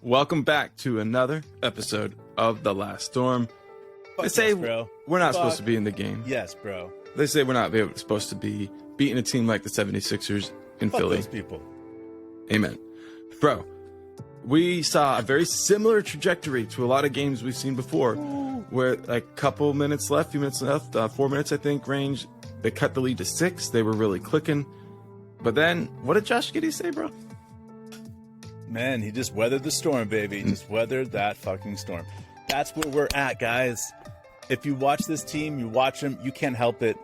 Welcome back to another episode of The Last Storm. They say yes, bro. We're not supposed to be in the game. Yes, bro. They say we're not supposed to be beating a team like the 76ers in Fuck Philly. those people. Amen. Bro, we saw a very similar trajectory to a lot of games we've seen before, where like a couple minutes left, 4 minutes, I think, range. They cut the lead to 6. They were really clicking. But then, what did Josh Giddey say, bro? Man, he just weathered the storm, baby. Just weathered that fucking storm. That's where we're at, guys. If you watch this team, you watch them, you can't help it.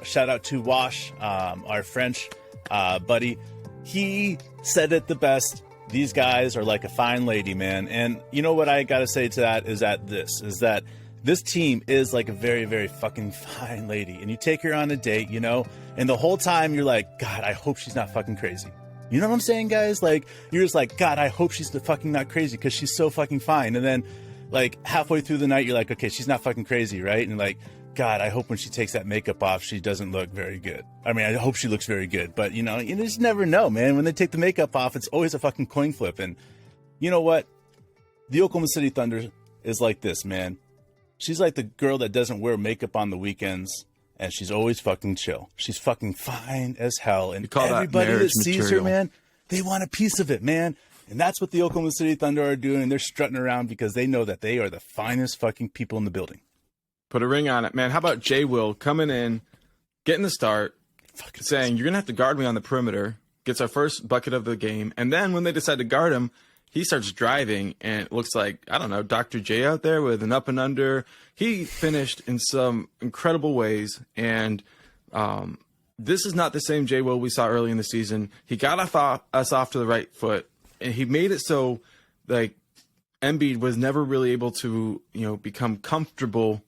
Shout out to Wash, our French buddy. He said it the best. These guys are like a fine lady, man. And you know what I got to say to that is that this team is like a very, very fucking fine lady. And you take her on a date, you know, and the whole time you're like, God, I hope she's not fucking crazy. You know what I'm saying, guys? Like, you're just like, God, I hope she's fucking not crazy because she's so fucking fine. And then, like, halfway through the night, you're like, okay, she's not fucking crazy, right? And like, God, I hope when she takes that makeup off, she doesn't look very good. I mean, I hope she looks very good. But, you know, you just never know, man. When they take the makeup off, it's always a fucking coin flip. And you know what? The Oklahoma City Thunder is like this, man. She's like the girl that doesn't wear makeup on the weekends. And she's always fucking chill. She's fucking fine as hell. And everybody that sees her, man, they want a piece of it, man. And that's what the Oklahoma City Thunder are doing. They're strutting around because they know that they are the finest fucking people in the building. Put a ring on it, man. How about Jay Will coming in, getting the start, saying, you're going to have to guard me on the perimeter, gets our first bucket of the game. And then when they decide to guard him, he starts driving, and it looks like, I don't know, Dr. J out there with an up and under. He finished in some incredible ways, and this is not the same J. Will we saw early in the season. He got us off to the right foot, and he made it so, like, Embiid was never really able to, you know, become comfortable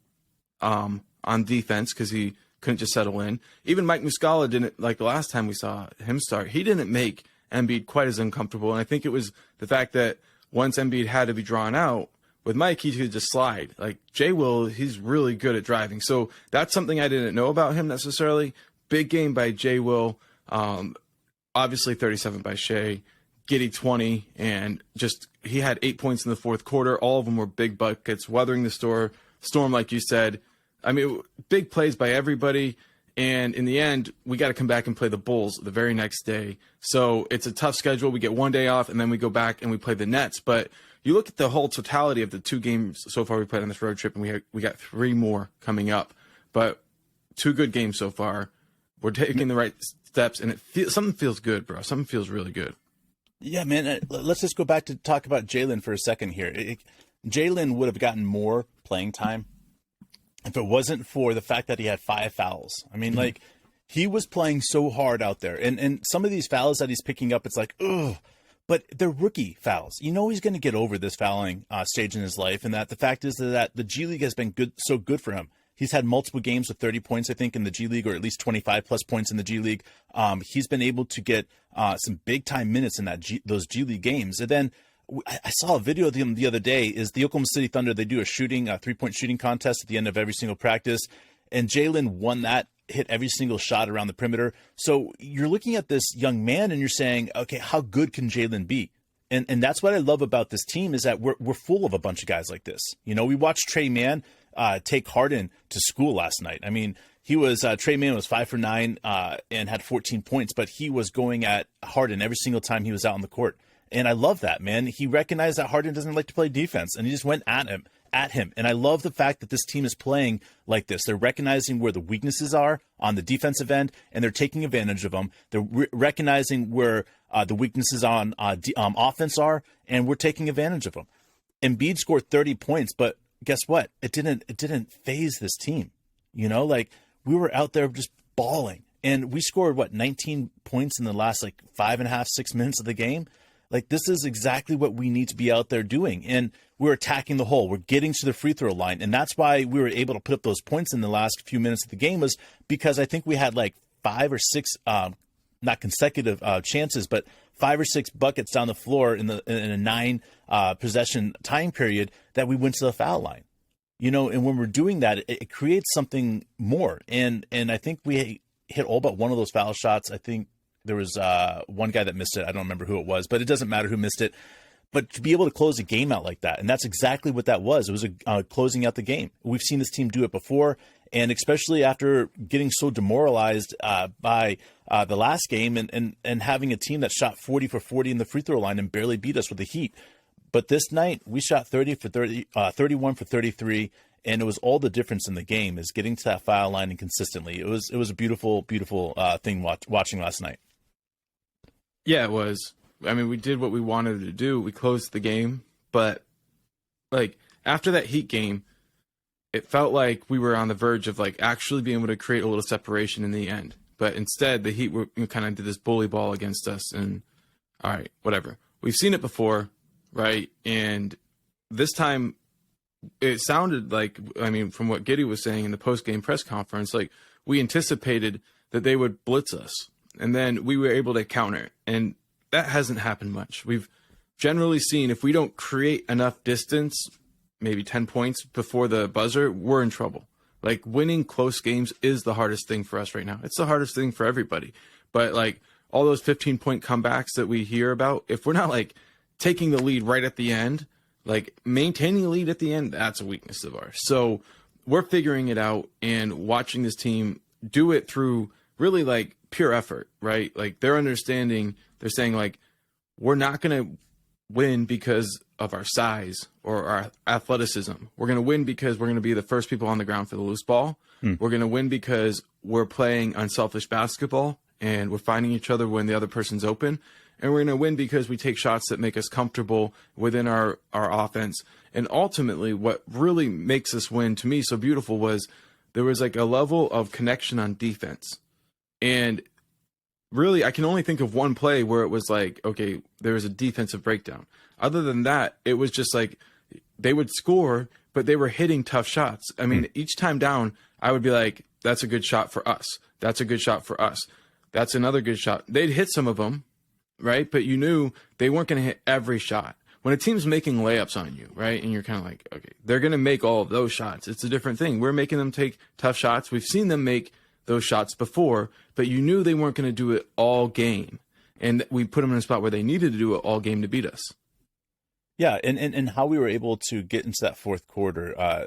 on defense because he couldn't just settle in. Even Mike Muscala didn't, like the last time we saw him start, he didn't make Embiid quite as uncomfortable. And I think it was the fact that once Embiid had to be drawn out, with Mike, he could just slide. Like Jay Will, he's really good at driving. So that's something I didn't know about him necessarily. Big game by Jay Will. Obviously 37 by Shai. Giddey 20. And just he had 8 points in the fourth quarter. All of them were big buckets, weathering the storm, like you said. I mean, big plays by everybody. And in the end, we got to come back and play the Bulls the very next day. So it's a tough schedule. We get one day off, and then we go back and we play the Nets. But you look at the whole totality of the 2 games so far we played on this road trip, and we got 3 more coming up. But 2 good games so far. We're taking the right steps, and something feels good, bro. Something feels really good. Yeah, man. Let's just go back to talk about Jalen for a second here. Jalen would have gotten more playing time if it wasn't for the fact that he had 5 fouls. I mean, like, he was playing so hard out there. And some of these fouls that he's picking up, it's like, ugh. But they're rookie fouls. You know he's going to get over this fouling stage in his life. And that the fact is that the G League has been so good for him. He's had multiple games with 30 points, I think, in the G League, or at least 25-plus points in the G League. He's been able to get some big-time minutes in those G League games. And then I saw a video of him the other day. Is the Oklahoma City Thunder, they do a 3-point shooting contest at the end of every single practice, and Jalen won that, hit every single shot around the perimeter. So you're looking at this young man and you're saying, okay, how good can Jalen be? And that's what I love about this team, is that we're full of a bunch of guys like this. You know, we watched Trey Mann take Harden to school last night. I mean, Trey Mann was 5 for 9 and had 14 points, but he was going at Harden every single time he was out on the court. And I love that, man. He recognized that Harden doesn't like to play defense, and he just went at him. And I love the fact that this team is playing like this. They're recognizing where the weaknesses are on the defensive end, and they're taking advantage of them. They're recognizing where the weaknesses on offense are, and we're taking advantage of them. Embiid scored 30 points, but guess what? It didn't phase this team. You know, like, we were out there just balling, and we scored 19 points in the last 5.5, 6 minutes of the game. Like, this is exactly what we need to be out there doing. And we're attacking the hole. We're getting to the free throw line. And that's why we were able to put up those points in the last few minutes of the game, was because I think we had 5 or 6, not consecutive chances, but 5 or 6 buckets down the floor in a 9 possession time period that we went to the foul line. You know, and when we're doing that, it creates something more. And I think we hit all but one of those foul shots. I think there was one guy that missed it. I don't remember who it was, but it doesn't matter who missed it. But to be able to close a game out like that, and that's exactly what that was. It was closing out the game. We've seen this team do it before, and especially after getting so demoralized by the last game and having a team that shot 40 for 40 in the free throw line and barely beat us with the Heat. But this night, we shot 31 for 33, and it was all the difference in the game is getting to that foul line and consistently. It was a beautiful, beautiful thing watching last night. Yeah, it was. I mean, we did what we wanted to do. We closed the game, but like after that Heat game, it felt like we were on the verge of like actually being able to create a little separation in the end. But instead, the Heat were kind of did this bully ball against us, and all right, whatever. We've seen it before, right? And this time, it sounded like, I mean, from what Giddey was saying in the post-game press conference, like we anticipated that they would blitz us, and then we were able to counter, and that hasn't happened much. We've generally seen if we don't create enough distance, maybe 10 points before the buzzer, we're in trouble. Like winning close games is the hardest thing for us right now. It's the hardest thing for everybody. But like all those 15-point comebacks that we hear about, if we're not like taking the lead right at the end, like maintaining the lead at the end, that's a weakness of ours. So we're figuring it out and watching this team do it through really like pure effort, right? Like they're understanding, they're saying like, we're not going to win because of our size or our athleticism. We're going to win because we're going to be the first people on the ground for the loose ball. We're going to win because we're playing unselfish basketball and we're finding each other when the other person's open. And we're going to win because we take shots that make us comfortable within our offense. And ultimately, what really makes us win to me so beautiful was there was like a level of connection on defense. And really, I can only think of one play where it was like, okay, there was a defensive breakdown. Other than that, it was just like they would score, but they were hitting tough shots. I mean, each time down, I would be like, that's a good shot for us. That's a good shot for us. That's another good shot. They'd hit some of them, right? But you knew they weren't going to hit every shot. When a team's making layups on you, right? And you're kind of like, okay, they're going to make all of those shots. It's a different thing. We're making them take tough shots. We've seen them make those shots before, but you knew they weren't going to do it all game. And we put them in a spot where they needed to do it all game to beat us. Yeah, and how we were able to get into that fourth quarter,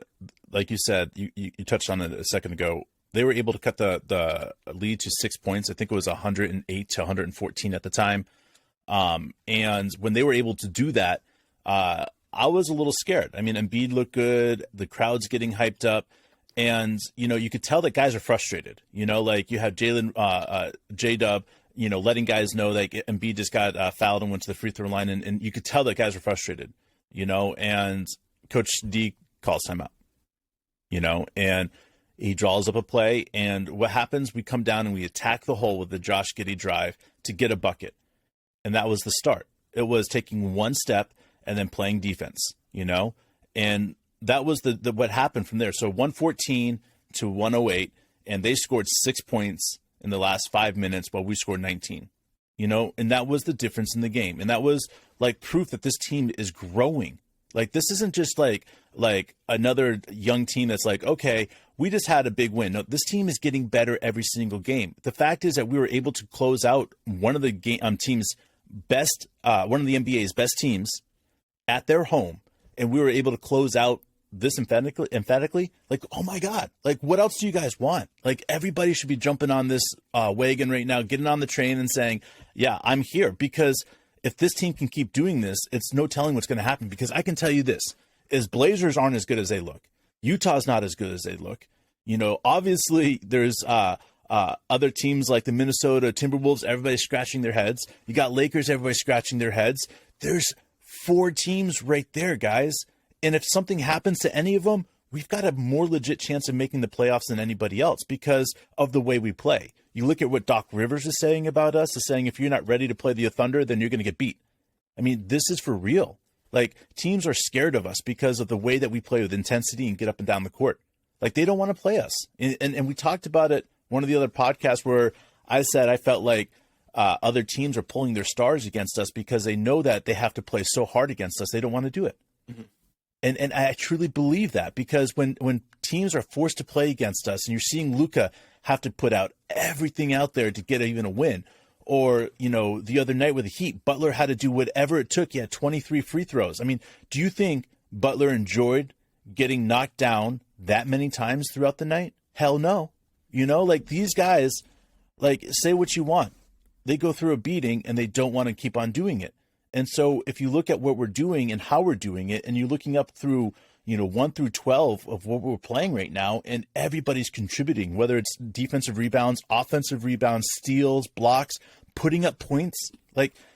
like you said, you touched on it a second ago, they were able to cut the lead to 6 points. I think it was 108 to 114 at the time. And when they were able to do that, I was a little scared. I mean, Embiid looked good. The crowd's getting hyped up. And, you know, you could tell that guys are frustrated. You know, like you have J-Dub, you know, letting guys know that Embiid just got fouled and went to the free throw line. And you could tell that guys are frustrated, you know, and Coach D calls timeout, you know, and he draws up a play. And what happens? We come down and we attack the hole with the Josh Giddey drive to get a bucket. And that was the start. It was taking one step and then playing defense, you know, and that was the what happened from there. So 114 to 108, and they scored 6 points in the last 5 minutes while we scored 19, you know, and that was the difference in the game. And that was like proof that this team is growing. Like, this isn't just like another young team that's like, okay, we just had a big win. No, this team is getting better every single game. The fact is that we were able to close out one of the team's best, one of the NBA's best teams at their home, and we were able to close out this emphatically. Like, oh my God, like, what else do you guys want? Like, everybody should be jumping on this wagon right now, getting on the train and saying, yeah, I'm here. Because if this team can keep doing this, it's no telling what's going to happen. Because I can tell you this, is Blazers aren't as good as they look. Utah's not as good as they look. You know, obviously there's other teams like the Minnesota Timberwolves, everybody's scratching their heads. You got Lakers, everybody's scratching their heads. There's 4 teams right there, guys. And if something happens to any of them, we've got a more legit chance of making the playoffs than anybody else because of the way we play. You look at what Doc Rivers is saying about us, is saying if you're not ready to play the Thunder, then you're going to get beat. I mean, this is for real. Like, teams are scared of us because of the way that we play with intensity and get up and down the court. Like, they don't want to play us. And we talked about it one of the other podcasts where I said I felt like other teams are pulling their stars against us because they know that they have to play so hard against us, they don't want to do it. Mm-hmm. And I truly believe that, because when teams are forced to play against us and you're seeing Luka have to put out everything out there to get even a win, Or, the other night with the Heat, Butler had to do whatever it took. He had 23 free throws. I mean, do you think Butler enjoyed getting knocked down that many times throughout the night? Hell no. These guys, say what you want. They go through a beating and they don't want to keep on doing it. And so if you look at what we're doing and how we're doing it, and you're looking up through 1 through 12 of what we're playing right now, and everybody's contributing, whether it's defensive rebounds, offensive rebounds, steals, blocks, putting up points.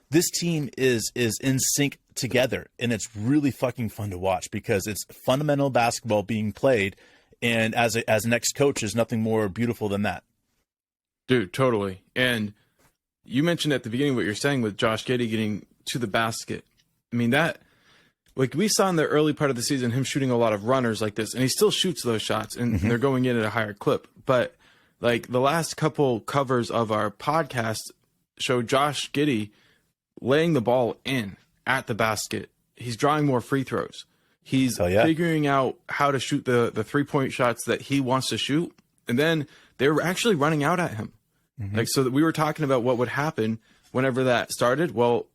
This team is in sync together, and it's really fucking fun to watch because it's fundamental basketball being played, and as an ex-coach, there's nothing more beautiful than that. Dude, totally. And you mentioned at the beginning what you're saying with Josh Giddey getting to the basket. I mean, that... we saw in the early part of the season him shooting a lot of runners like this, and he still shoots those shots, and they're going in at a higher clip. But the last couple covers of our podcast show Josh Giddey laying the ball in at the basket. He's drawing more free throws. He's figuring out how to shoot the 3-point shots that he wants to shoot, and then they were actually running out at him. So that we were talking about what would happen whenever that started. Well,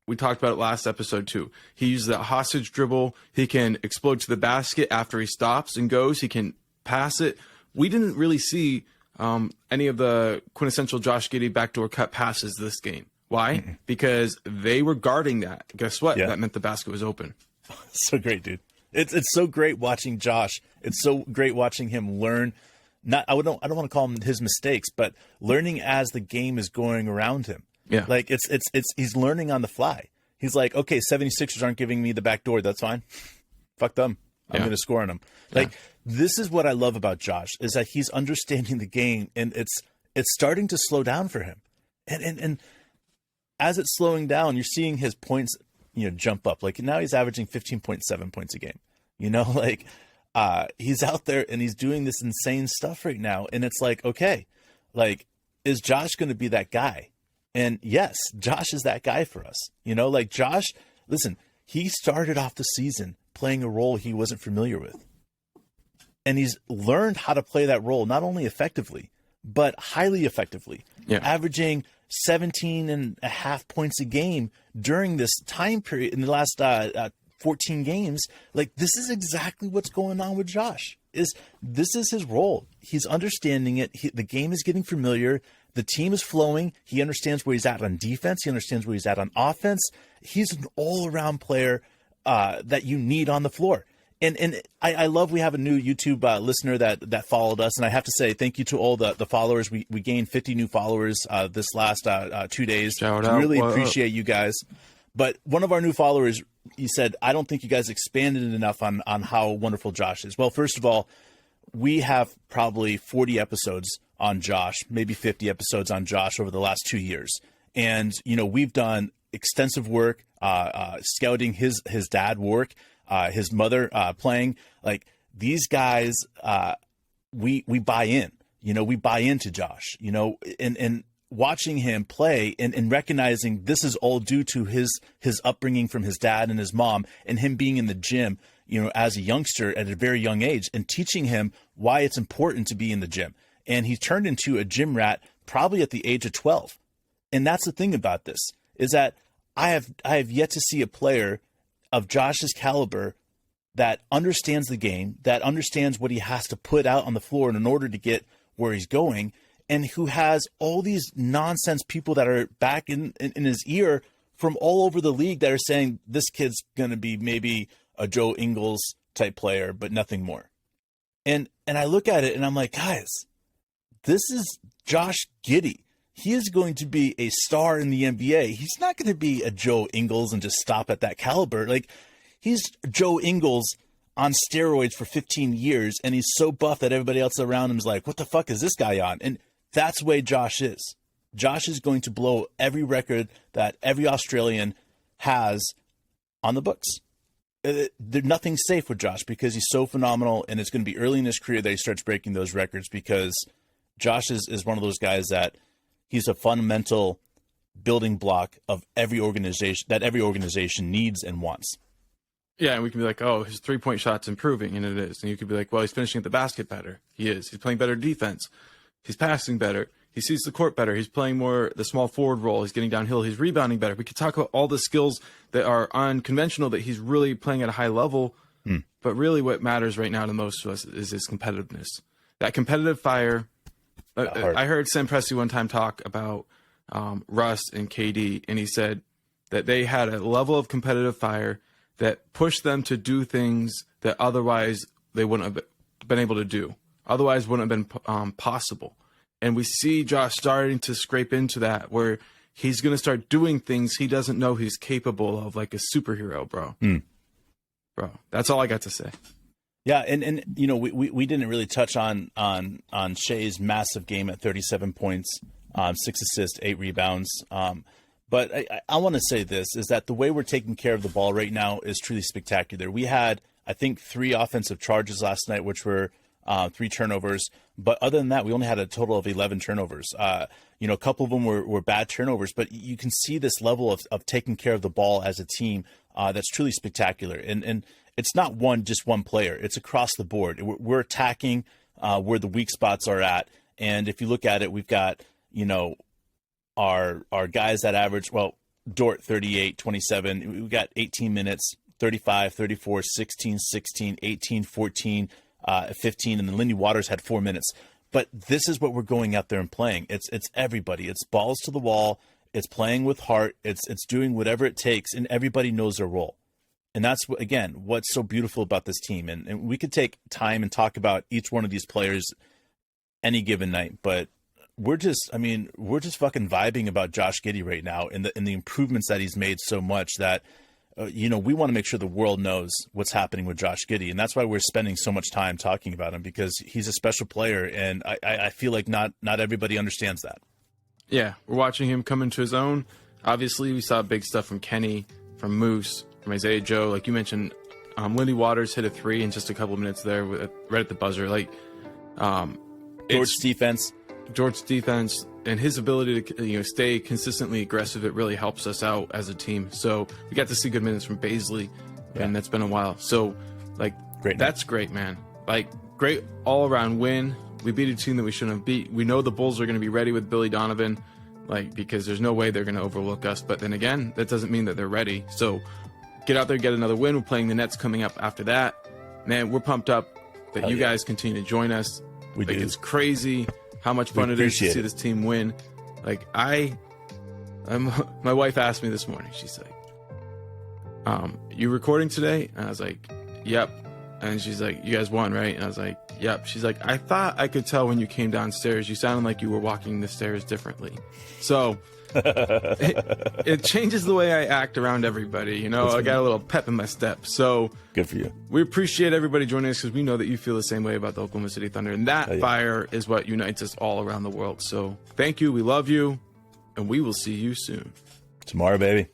we talked about it last episode too. He uses that hostage dribble. He can explode to the basket after he stops and goes. He can pass it. We didn't really see any of the quintessential Josh Giddey backdoor cut passes this game. Why? Because they were guarding that. Guess what? That meant the basket was open. So great, dude. It's so great watching Josh. It's so great watching him learn. I don't want to call him his mistakes, but learning as the game is going around him. Yeah. He's learning on the fly. He's like, okay, 76ers aren't giving me the back door. That's fine. Fuck them. I'm going to score on them. This is what I love about Josh, is that he's understanding the game, and it's starting to slow down for him. And as it's slowing down, you're seeing his points, jump up. Now he's averaging 15.7 points a game. He's out there and he's doing this insane stuff right now. And it's okay, is Josh going to be that guy? And yes, Josh is that guy for us. Josh, listen, he started off the season playing a role he wasn't familiar with. And he's learned how to play that role, not only effectively, but highly effectively, averaging 17.5 points a game during this time period in the last 14 games. This is exactly what's going on with Josh. This is his role. He's understanding it. The game is getting familiar. The team is flowing. He understands where he's at on defense. He understands where he's at on offense. He's an all-around player that you need on the floor. And I love we have a new YouTube listener that followed us. And I have to say thank you to all the followers. We gained 50 new followers this last 2 days. Shout out. Really appreciate you guys. But one of our new followers, he said, I don't think you guys expanded enough on how wonderful Josh is. Well, first of all, we have probably 40 episodes on Josh, maybe 50 episodes on Josh over the last 2 years. And, we've done extensive work, scouting his dad work, his mother playing. These guys, we buy in, we buy into Josh, and watching him play and recognizing this is all due to his upbringing from his dad and his mom, and him being in the gym, as a youngster at a very young age, and teaching him why it's important to be in the gym. And he turned into a gym rat probably at the age of 12. And that's the thing about this, is that I have yet to see a player of Josh's caliber that understands the game, that understands what he has to put out on the floor in order to get where he's going, and who has all these nonsense people that are back in his ear from all over the league that are saying this kid's going to be maybe a Joe Ingles type player, but nothing more. And I look at it and I'm like, guys, this is Josh Giddey. He is going to be a star in the NBA. He's not going to be a Joe Ingles and just stop at that caliber. He's Joe Ingles on steroids for 15 years, and he's so buff that everybody else around him is like, what the fuck is this guy on? And that's the way Josh is. Josh is going to blow every record that every Australian has on the books. There's nothing safe with Josh because he's so phenomenal, and it's going to be early in his career that he starts breaking those records, because Josh is one of those guys that he's a fundamental building block of every organization needs and wants. Yeah, and we can be like, oh, his 3-point shot's improving, and it is. And you could be like, well, he's finishing at the basket better. He is. He's playing better defense. He's passing better. He sees the court better. He's playing more the small forward role. He's getting downhill. He's rebounding better. We could talk about all the skills that are unconventional that he's really playing at a high level. But really what matters right now to most of us is his competitiveness. That competitive fire. I heard Sam Presti one time talk about Russ and KD, and he said that they had a level of competitive fire that pushed them to do things that otherwise they wouldn't have been able to do. Otherwise wouldn't have been possible. And we see Josh starting to scrape into that, where he's going to start doing things he doesn't know he's capable of, like a superhero, bro. Bro, that's all I got to say. Yeah, and you know, we didn't really touch on Shai's massive game at 37 points, 6 assists, 8 rebounds. But I want to say this, is that the way we're taking care of the ball right now is truly spectacular. We had, I think, 3 offensive charges last night, which were 3 turnovers. But other than that, we only had a total of 11 turnovers. You know, a couple of them were bad turnovers, but you can see this level of taking care of the ball as a team that's truly spectacular. And it's not just one player. It's across the board. We're attacking where the weak spots are at. And if you look at it, we've got, you know, our guys that average, well, Dort 38, 27. We got 18 minutes, 35, 34, 16, 16, 18, 14, 15, and then Lindy Waters had 4 minutes. But this is what we're going out there and playing. It's everybody. It's balls to the wall. It's playing with heart. It's doing whatever it takes, and everybody knows their role. And that's, again, what's so beautiful about this team. And we could take time and talk about each one of these players any given night, but we're just fucking vibing about Josh Giddey right now, and the improvements that he's made so much that, you know, we want to make sure the world knows what's happening with Josh Giddey. And that's why we're spending so much time talking about him, because he's a special player. And I feel like not everybody understands that. Yeah, we're watching him come into his own. Obviously, we saw big stuff from Kenny, from Moose, from Isaiah Joe. Like you mentioned, Lindy Waters hit a 3 in just a couple of minutes there, right at the buzzer. Like, George's defense, and his ability to stay consistently aggressive, it really helps us out as a team. So we got to see good minutes from Baisley, and that's been a while. So, like, that's great, man. Like, great all-around win. We beat a team that we shouldn't have beat. We know the Bulls are going to be ready with Billy Donovan, like, because there's no way they're going to overlook us. But then again, that doesn't mean that they're ready. So get out there, get another win. We're playing the Nets coming up after that. Man, we're pumped up that you guys continue to join us. We do. It's crazy how much fun it is to see this team win. Like, my wife asked me this morning, she's like, you recording today? And I was like, yep. And she's like, you guys won, right? And I was like, yep. She's like, I thought I could tell when you came downstairs. You sounded like you were walking the stairs differently. So it changes the way I act around everybody. You know, I got a little pep in my step. So good for you. We appreciate everybody joining us, because we know that you feel the same way about the Oklahoma City Thunder. And that fire is what unites us all around the world. So thank you. We love you. And we will see you soon. Tomorrow, baby.